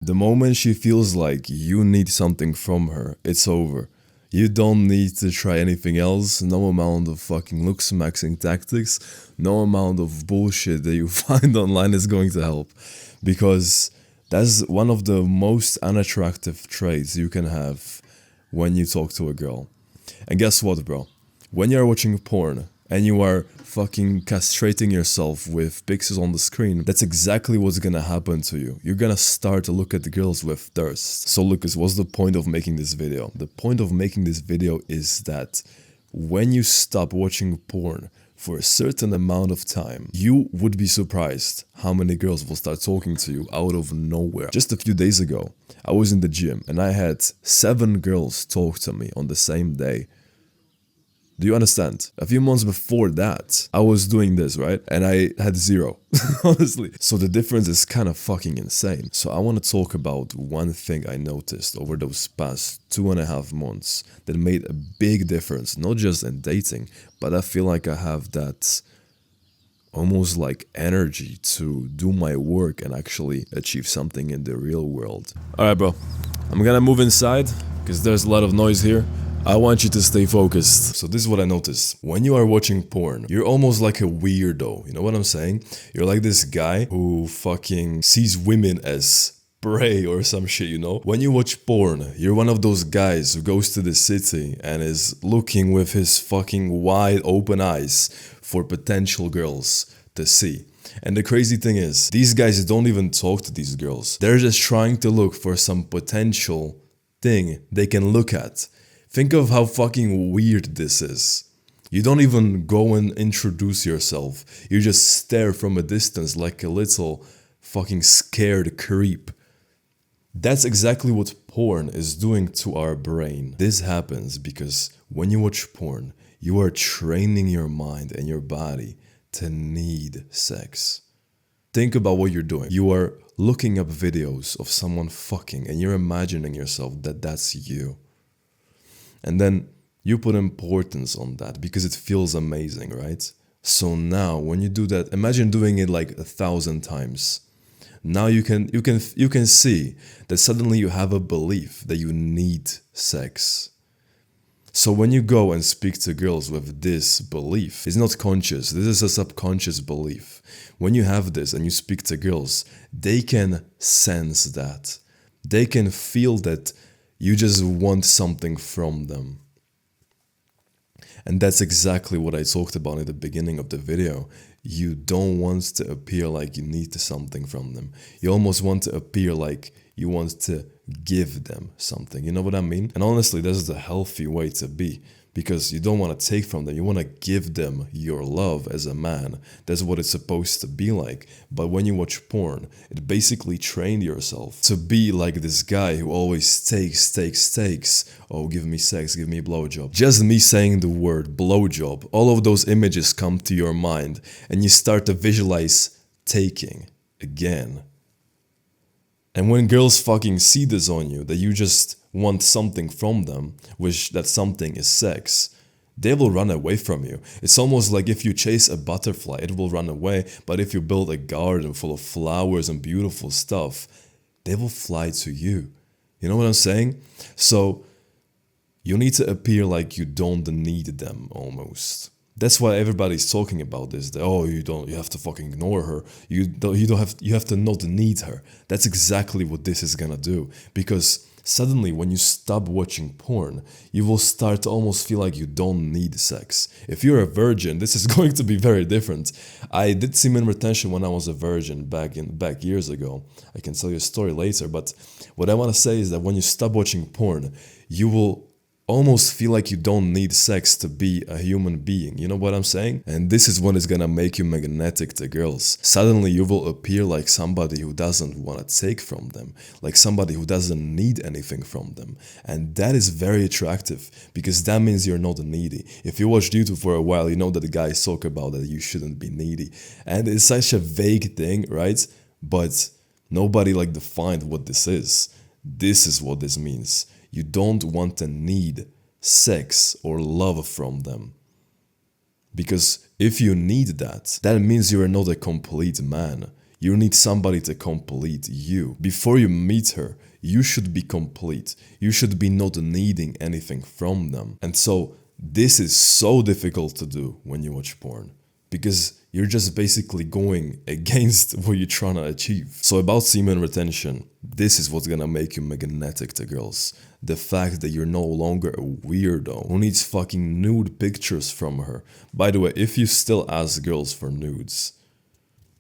The moment she feels like you need something from her, it's over. You don't need to try anything else, no amount of fucking looks maxing tactics, no amount of bullshit that you find online is going to help. Because that's one of the most unattractive traits you can have when you talk to a girl. And guess what, bro? When you're watching porn and you are fucking castrating yourself with pixels on the screen, that's exactly what's gonna happen to you. You're gonna start to look at the girls with thirst. So Lucas, what's the point of making this video? The point of making this video is that when you stop watching porn for a certain amount of time, you would be surprised how many girls will start talking to you out of nowhere. Just a few days ago, I was in the gym and I had 7 girls talk to me on the same day. Do you understand? A few months before that, I was doing this, right? And I had 0, honestly. So the difference is kind of fucking insane. So I want to talk about one thing I noticed over those past 2.5 months that made a big difference, not just in dating, but I feel like I have that almost like energy to do my work and actually achieve something in the real world. Alright, bro. I'm gonna move inside because there's a lot of noise here. I want you to stay focused. So this is what I noticed. When you are watching porn, you're almost like a weirdo. You know what I'm saying? You're like this guy who fucking sees women as prey or some shit, you know? When you watch porn, you're one of those guys who goes to the city and is looking with his fucking wide open eyes for potential girls to see. And the crazy thing is, these guys don't even talk to these girls. They're just trying to look for some potential thing they can look at. Think of how fucking weird this is. You don't even go and introduce yourself. You just stare from a distance like a little fucking scared creep. That's exactly what porn is doing to our brain. This happens because when you watch porn, you are training your mind and your body to need sex. Think about what you're doing. You are looking up videos of someone fucking and you're imagining yourself that that's you. And then you put importance on that because it feels amazing, right? So now when you do that, imagine doing it like 1,000 times. Now you can see that suddenly you have a belief that you need sex. So when you go and speak to girls with this belief, it's not conscious, this is a subconscious belief. When you have this and you speak to girls, they can sense that. They can feel that you just want something from them. And that's exactly what I talked about in the beginning of the video. You don't want to appear like you need something from them. You almost want to appear like you want to give them something. You know what I mean? And honestly, this is the healthy way to be. Because you don't want to take from them, you want to give them your love as a man. That's what it's supposed to be like. But when you watch porn, it basically trained yourself to be like this guy who always takes. Oh, give me sex, give me a blowjob. Just me saying the word blowjob, all of those images come to your mind and you start to visualize taking again. And when girls fucking see this on you, that you just want something from them, which that something is sex, they will run away from you. It's almost like if you chase a butterfly, it will run away, but if you build a garden full of flowers and beautiful stuff, they will fly to you. You know what I'm saying? So you need to appear like you don't need them almost. That's why everybody's talking about this. That, oh, you have to fucking ignore her. You have to not need her. That's exactly what this is gonna do. Because suddenly when you stop watching porn, you will start to almost feel like you don't need sex. If you're a virgin, this is going to be very different. I did semen retention when I was a virgin back years ago. I can tell you a story later, but what I want to say is that when you stop watching porn, you will almost feel like you don't need sex to be a human being. You know what I'm saying? And this is what is gonna make you magnetic to girls. Suddenly you will appear like somebody who doesn't want to take from them, like somebody who doesn't need anything from them. And that is very attractive because that means you're not needy. If you watch YouTube for a while, you know that the guys talk about that you shouldn't be needy. And it's such a vague thing, right? But nobody like defined what this is. This is what this means. You don't want to need sex or love from them. Because if you need that, that means you are not a complete man. You need somebody to complete you. Before you meet her, you should be complete. You should be not needing anything from them. And so this is so difficult to do when you watch porn, because you're just basically going against what you're trying to achieve. So about semen retention, this is what's gonna make you magnetic to girls. The fact that you're no longer a weirdo who needs fucking nude pictures from her. By the way, if you still ask girls for nudes,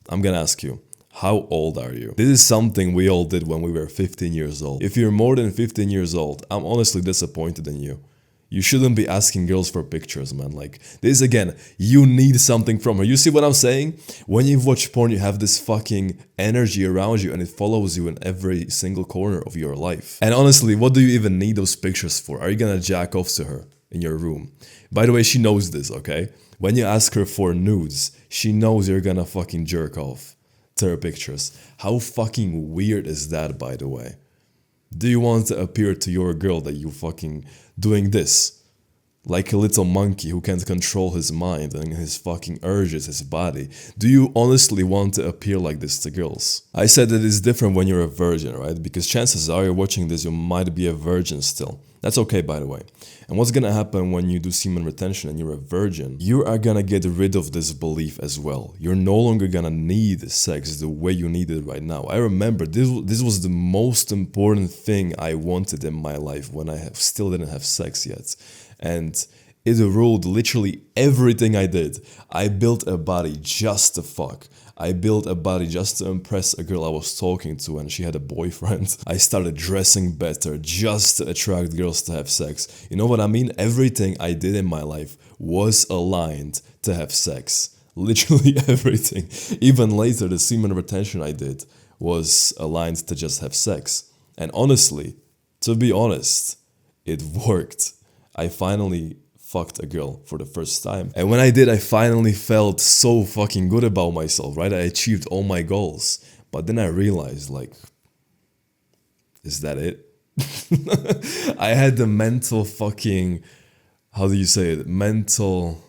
I'm gonna ask you, how old are you? This is something we all did when we were 15 years old. If you're more than 15 years old, I'm honestly disappointed in you. You shouldn't be asking girls for pictures, man. Like, this again, you need something from her. You see what I'm saying? When you watch porn, you have this fucking energy around you and it follows you in every single corner of your life. And honestly, what do you even need those pictures for? Are you gonna jack off to her in your room? By the way, she knows this, okay? When you ask her for nudes, she knows you're gonna fucking jerk off to her pictures. How fucking weird is that, by the way? Do you want to appear to your girl that you fucking doing this? Like a little monkey who can't control his mind and his fucking urges, his body. Do you honestly want to appear like this to girls? I said that it's different when you're a virgin, right? Because chances are you're watching this, you might be a virgin still. That's okay, by the way. And what's gonna happen when you do semen retention and you're a virgin? You are gonna get rid of this belief as well. You're no longer gonna need sex the way you need it right now. I remember this was the most important thing I wanted in my life when I still didn't have sex yet. And it ruled literally everything I did. I built a body just to fuck. I built a body just to impress a girl I was talking to and she had a boyfriend. I started dressing better just to attract girls to have sex. You know what I mean? Everything I did in my life was aligned to have sex. Literally everything. Even later, the semen retention I did was aligned to just have sex. And honestly, to be honest, it worked. I finally fucked a girl for the first time. And when I did, I finally felt so fucking good about myself, right? I achieved all my goals. But then I realized, like, is that it? I had the mental fucking, how do you say it? Mental...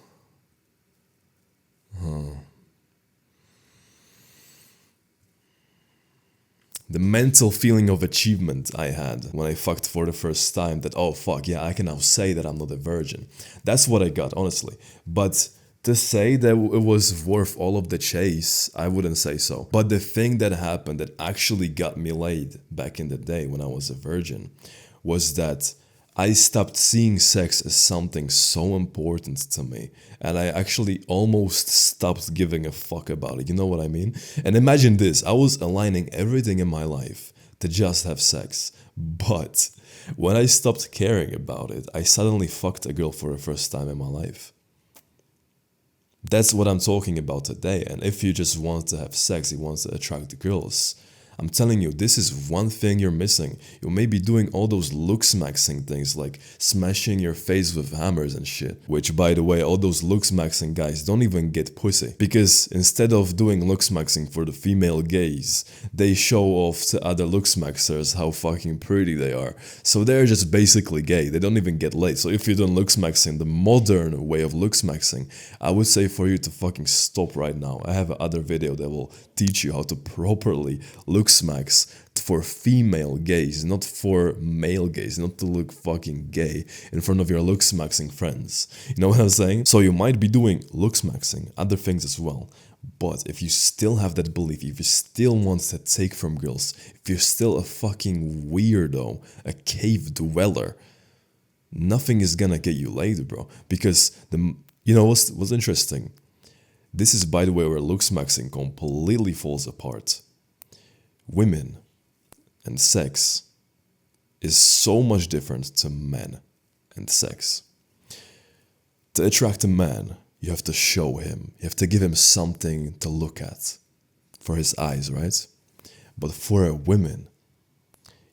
The mental feeling of achievement I had when I fucked for the first time, that, oh fuck, yeah, I can now say that I'm not a virgin. That's what I got, honestly. But to say that it was worth all of the chase, I wouldn't say so. But the thing that happened that actually got me laid back in the day when I was a virgin was that I stopped seeing sex as something so important to me, and I actually almost stopped giving a fuck about it, you know what I mean? And imagine this, I was aligning everything in my life to just have sex, but when I stopped caring about it, I suddenly fucked a girl for the first time in my life. That's what I'm talking about today, and if you just want to have sex, you want to attract girls, I'm telling you, this is one thing you're missing. You may be doing all those looks maxing things like smashing your face with hammers and shit. Which, by the way, all those looks maxing guys don't even get pussy. Because instead of doing looks maxing for the female gaze, they show off to other looks maxers how fucking pretty they are. So they're just basically gay. They don't even get laid. So if you're doing looks maxing, the modern way of looks maxing, I would say for you to fucking stop right now. I have another video that will teach you how to properly look smacks for female gaze, not for male gaze, not to look fucking gay in front of your looks maxing friends. You know what I'm saying? So you might be doing looks maxing, other things as well. But if you still have that belief, if you still want to take from girls, if you're still a fucking weirdo, a cave dweller, nothing is gonna get you laid, bro. Because you know what's interesting? This is, by the way, where looks maxing completely falls apart. Women and sex is so much different to men and sex. To attract a man, you have to show him. You have to give him something to look at for his eyes, right? But for a woman,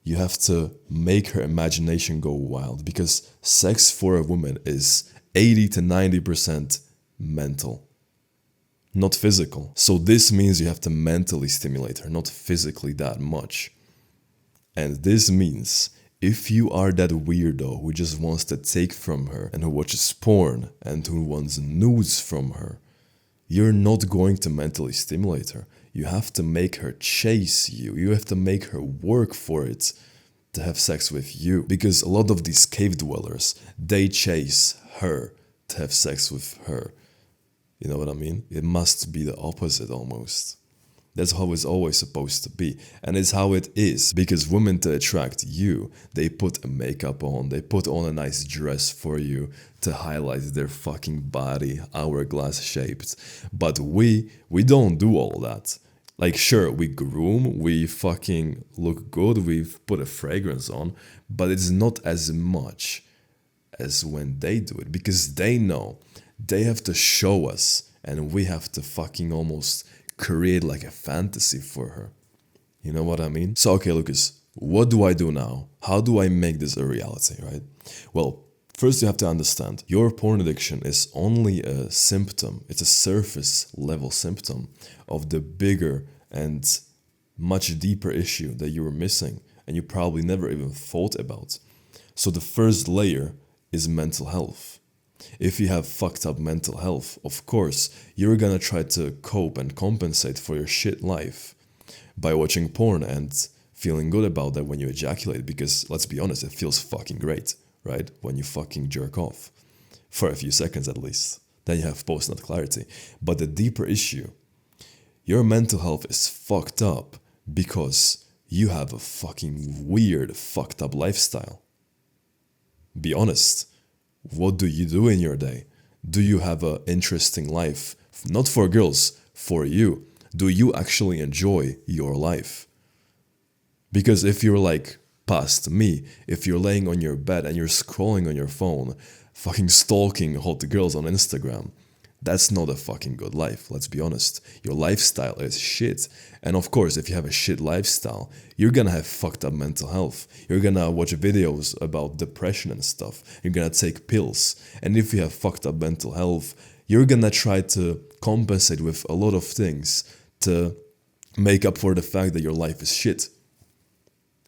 you have to make her imagination go wild, because sex for a woman is 80 to 90% mental, not physical. So this means you have to mentally stimulate her, not physically that much. And this means if you are that weirdo who just wants to take from her and who watches porn and who wants nudes from her, you're not going to mentally stimulate her. You have to make her chase you. You have to make her work for it to have sex with you. Because a lot of these cave dwellers, they chase her to have sex with her. You know what I mean? It must be the opposite almost. That's how it's always supposed to be. And it's how it is. Because women, to attract you, they put a makeup on, they put on a nice dress for you to highlight their fucking body, hourglass shaped. But we don't do all that. Like, sure, we groom, we fucking look good, we put a fragrance on, but it's not as much as when they do it. Because they know they have to show us, and we have to fucking almost create like a fantasy for her. You know what I mean? So, okay, Lucas, what do I do now? How do I make this a reality, right? Well, first you have to understand, your porn addiction is only a symptom. It's a surface level symptom of the bigger and much deeper issue that you were missing and you probably never even thought about. So the first layer is mental health. If you have fucked up mental health, of course, you're gonna try to cope and compensate for your shit life by watching porn and feeling good about that when you ejaculate, because let's be honest, it feels fucking great, right? When you fucking jerk off, for a few seconds at least. Then you have post-nut clarity. But the deeper issue, your mental health is fucked up because you have a fucking weird, fucked up lifestyle. Be honest. What do you do in your day? Do you have an interesting life? Not for girls, for you. Do you actually enjoy your life? Because if you're like past me, if you're laying on your bed and you're scrolling on your phone, fucking stalking hot girls on Instagram, that's not a fucking good life, let's be honest. Your lifestyle is shit. And of course, if you have a shit lifestyle, you're gonna have fucked up mental health. You're gonna watch videos about depression and stuff. You're gonna take pills. And if you have fucked up mental health, you're gonna try to compensate with a lot of things to make up for the fact that your life is shit.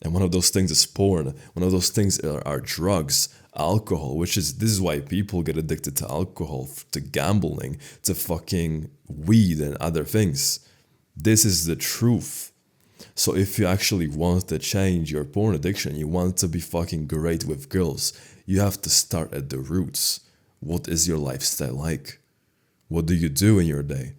And one of those things is porn. One of those things are drugs, alcohol, this is why people get addicted to alcohol, to gambling, to fucking weed and other things. This is the truth. So if you actually want to change your porn addiction, you want to be fucking great with girls, you have to start at the roots. What is your lifestyle like? What do you do in your day?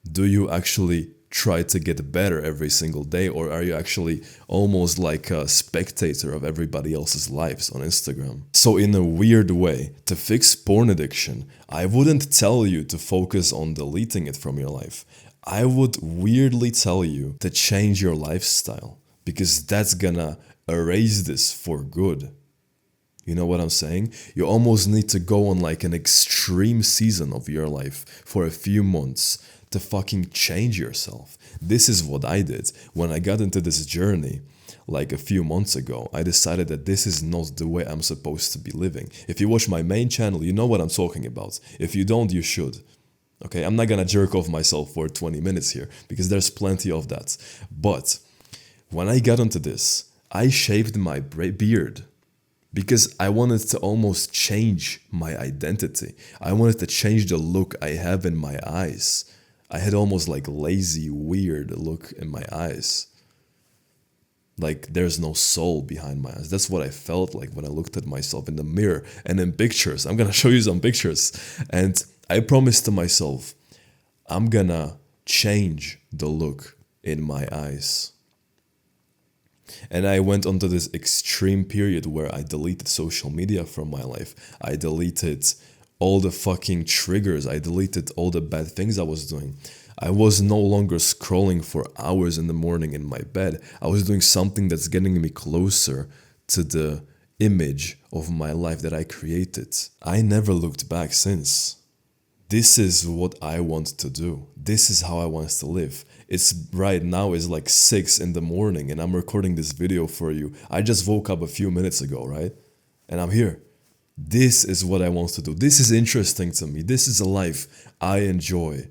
Do you actually try to get better every single day, or are you actually almost like a spectator of everybody else's lives on Instagram? So in a weird way, to fix porn addiction, I wouldn't tell you to focus on deleting it from your life. I would weirdly tell you to change your lifestyle, because that's gonna erase this for good. You know what I'm saying? You almost need to go on like an extreme season of your life for a few months to fucking change yourself. This is what I did when I got into this journey like a few months ago. I decided that this is not the way I'm supposed to be living. If you watch my main channel, you know what I'm talking about. If you don't, you should. Okay, I'm not gonna jerk off myself for 20 minutes here because there's plenty of that. But when I got into this, I shaved my beard because I wanted to almost change my identity. I wanted to change the look I have in my eyes. I had almost like lazy, weird look in my eyes. Like there's no soul behind my eyes. That's what I felt like when I looked at myself in the mirror and in pictures. I'm gonna show you some pictures. And I promised to myself, I'm gonna change the look in my eyes. And I went onto this extreme period where I deleted social media from my life. I deleted all the fucking triggers. I deleted all the bad things I was doing. I was no longer scrolling for hours in the morning in my bed. I was doing something that's getting me closer to the image of my life that I created. I never looked back since. This is what I want to do. This is how I want to live. It's right now is like 6 in the morning and I'm recording this video for you. I just woke up a few minutes ago, right? And I'm here. This is what I want to do. This is interesting to me. This is a life I enjoy.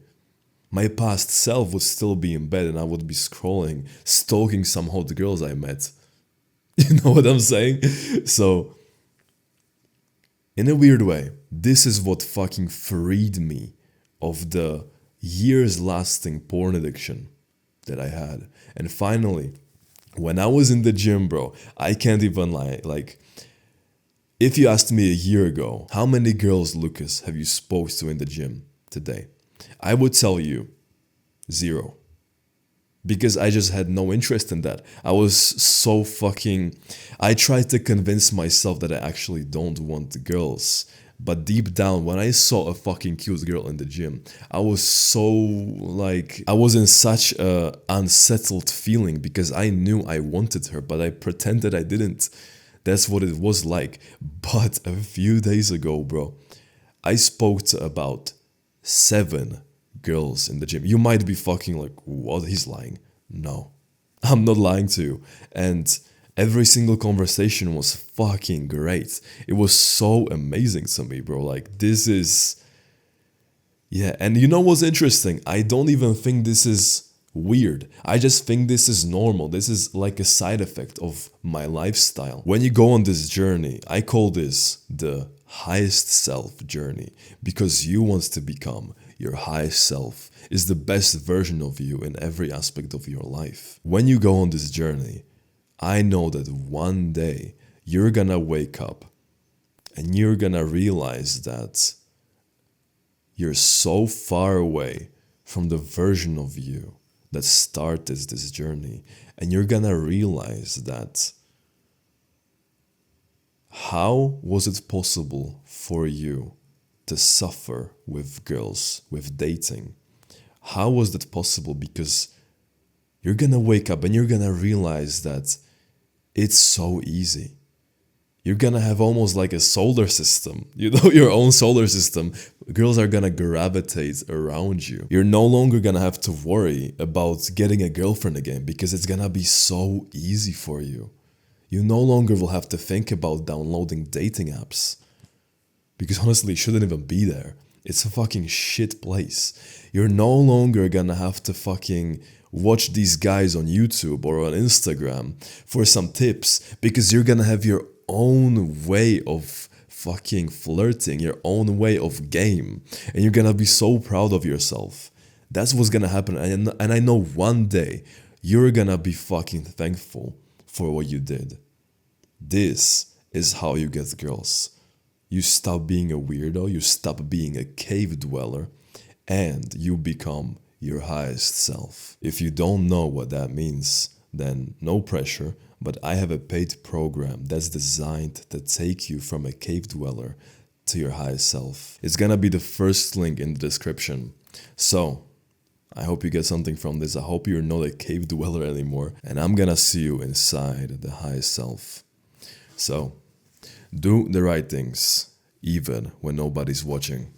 My past self would still be in bed and I would be scrolling, stalking some hot girls I met. You know what I'm saying? So, in a weird way, this is what fucking freed me of the years lasting porn addiction that I had. And finally, when I was in the gym, bro, I can't even lie. Like, if you asked me a year ago, how many girls, Lucas, have you spoke to in the gym today? I would tell you 0. Because I just had no interest in that. I was so fucking... I tried to convince myself that I actually don't want girls. But deep down, when I saw a fucking cute girl in the gym, I was so like... I was in such a unsettled feeling because I knew I wanted her, but I pretended I didn't. That's what it was like. But a few days ago, bro, I spoke to about 7 girls in the gym. You might be fucking like, what? He's lying. No, I'm not lying to you. And every single conversation was fucking great. It was so amazing to me, bro. Like, this is... Yeah, and you know what's interesting? I don't even think this is weird. I just think this is normal. This is like a side effect of my lifestyle. When you go on this journey, I call this the highest self journey, because you want to become your highest self, is the best version of you in every aspect of your life. When you go on this journey, I know that one day you're gonna wake up and you're gonna realize that you're so far away from the version of you that started this journey, and you're gonna realize that how was it possible for you to suffer with girls, with dating? How was that possible? Because you're gonna wake up and you're gonna realize that it's so easy. You're gonna have almost like a solar system, you know, your own solar system. Girls are gonna gravitate around you. You're no longer gonna have to worry about getting a girlfriend again, because it's gonna be so easy for you. You no longer will have to think about downloading dating apps, because honestly, it shouldn't even be there. It's a fucking shit place. You're no longer gonna have to fucking watch these guys on YouTube or on Instagram for some tips, because you're gonna have your own way of fucking flirting, your own way of game, and you're gonna be so proud of yourself. That's what's gonna happen, and I know one day you're gonna be fucking thankful for what you did. This is how you get girls. You stop being a weirdo, you stop being a cave dweller, and you become your highest self. If you don't know what that means, then no pressure, but I have a paid program that's designed to take you from a cave dweller to your highest self. It's gonna be the first link in the description. So, I hope you get something from this. I hope you're not a cave dweller anymore, and I'm gonna see you inside the highest self. So, do the right things, even when nobody's watching.